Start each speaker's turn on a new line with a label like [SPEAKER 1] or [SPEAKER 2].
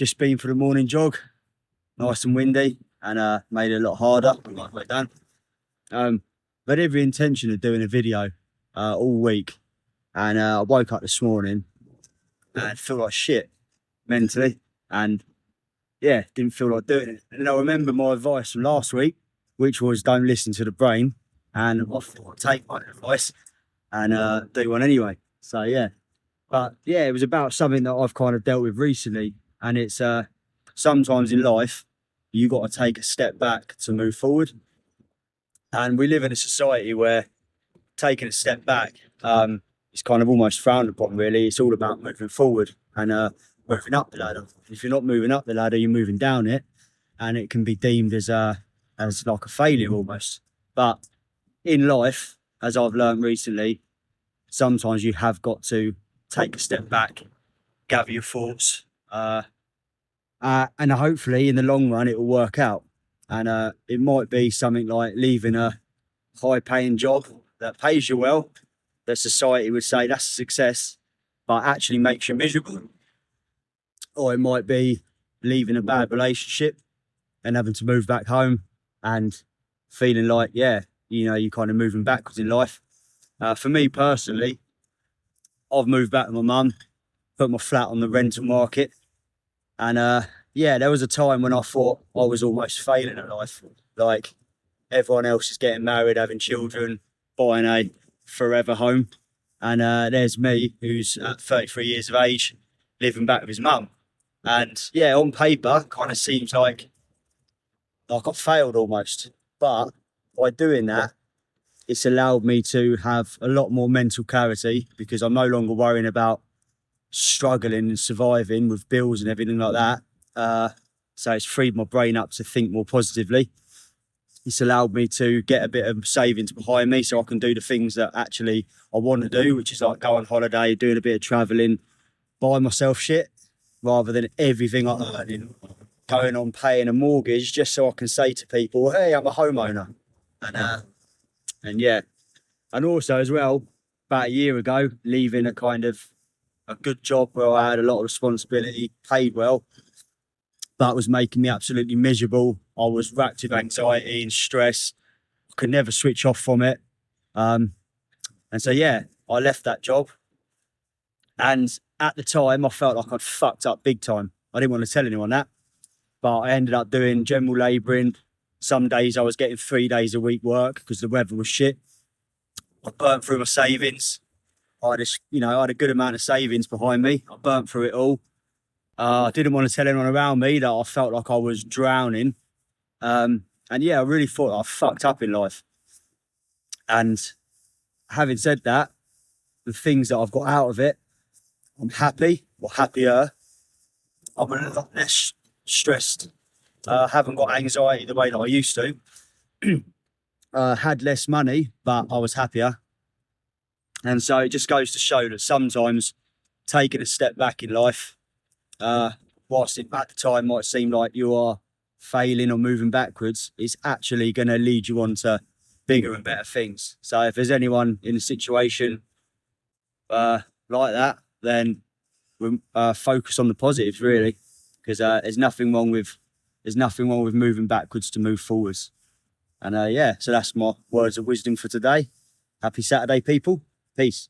[SPEAKER 1] just been for the morning jog, nice and windy, and made it a lot harder on my way down. But every intention of doing a video all week, and I woke up this morning and feel like shit mentally, and yeah, didn't feel like doing it. And I remember my advice from last week, which was don't listen to the brain, and I thought I'd take my advice and do one anyway. So yeah, but yeah, it was about something that I've kind of dealt with recently, and it's sometimes in life you got to take a step back to move forward, and we live in a society where taking a step back is kind of almost frowned upon. Really, it's all about moving forward and moving up the ladder. If you're not moving up the ladder, you're moving down it, and it can be deemed as like a failure almost. But in life, as I've learned recently, sometimes you have got to take a step back, gather your thoughts, and hopefully in the long run it will work out. And it might be something like leaving a high-paying job that pays you well, that society would say that's a success, but actually makes you miserable. Or it might be leaving a bad relationship and having to move back home and feeling like, yeah, you know, you're kind of moving backwards in life. For me personally, I've moved back with my mum, put my flat on the rental market. And yeah, there was a time when I thought I was almost failing at life. Like everyone else is getting married, having children, buying a forever home. And there's me, who's at 33 years of age, living back with his mum. And yeah, on paper, kind of seems like I've failed almost. But by doing that, it's allowed me to have a lot more mental clarity, because I'm no longer worrying about struggling and surviving with bills and everything like that. So it's freed my brain up to think more positively. It's allowed me to get a bit of savings behind me so I can do the things that actually I want to do, which is like go on holiday, doing a bit of traveling, buy myself shit, rather than everything I'm earning going on paying a mortgage just so I can say to people, hey, I'm a homeowner. And yeah, and also as well, about a year ago, leaving a kind of a good job where I had a lot of responsibility, paid well, but was making me absolutely miserable. I was racked with anxiety and stress. I could never switch off from it. And so, yeah, I left that job. And at the time, I felt like I'd fucked up big time. I didn't want to tell anyone that, but I ended up doing general labouring. Some days I was getting 3 days a week work because the weather was shit. I burnt through my savings. I had a good amount of savings behind me. I burnt through it all. I didn't want to tell anyone around me that I felt like I was drowning. And yeah, I really thought I fucked up in life. And having said that, the things that I've got out of it, I'm happy, or happier. I'm a lot less stressed. I haven't got anxiety the way that I used to. Had less money, but I was happier. And so it just goes to show that sometimes taking a step back in life, whilst it at the time might seem like you are failing or moving backwards, is actually going to lead you on to bigger and better things. So if there's anyone in a situation like that, then focus on the positives, really, because there's nothing wrong with moving backwards to move forwards. And yeah, so that's my words of wisdom for today. Happy Saturday, people. Peace.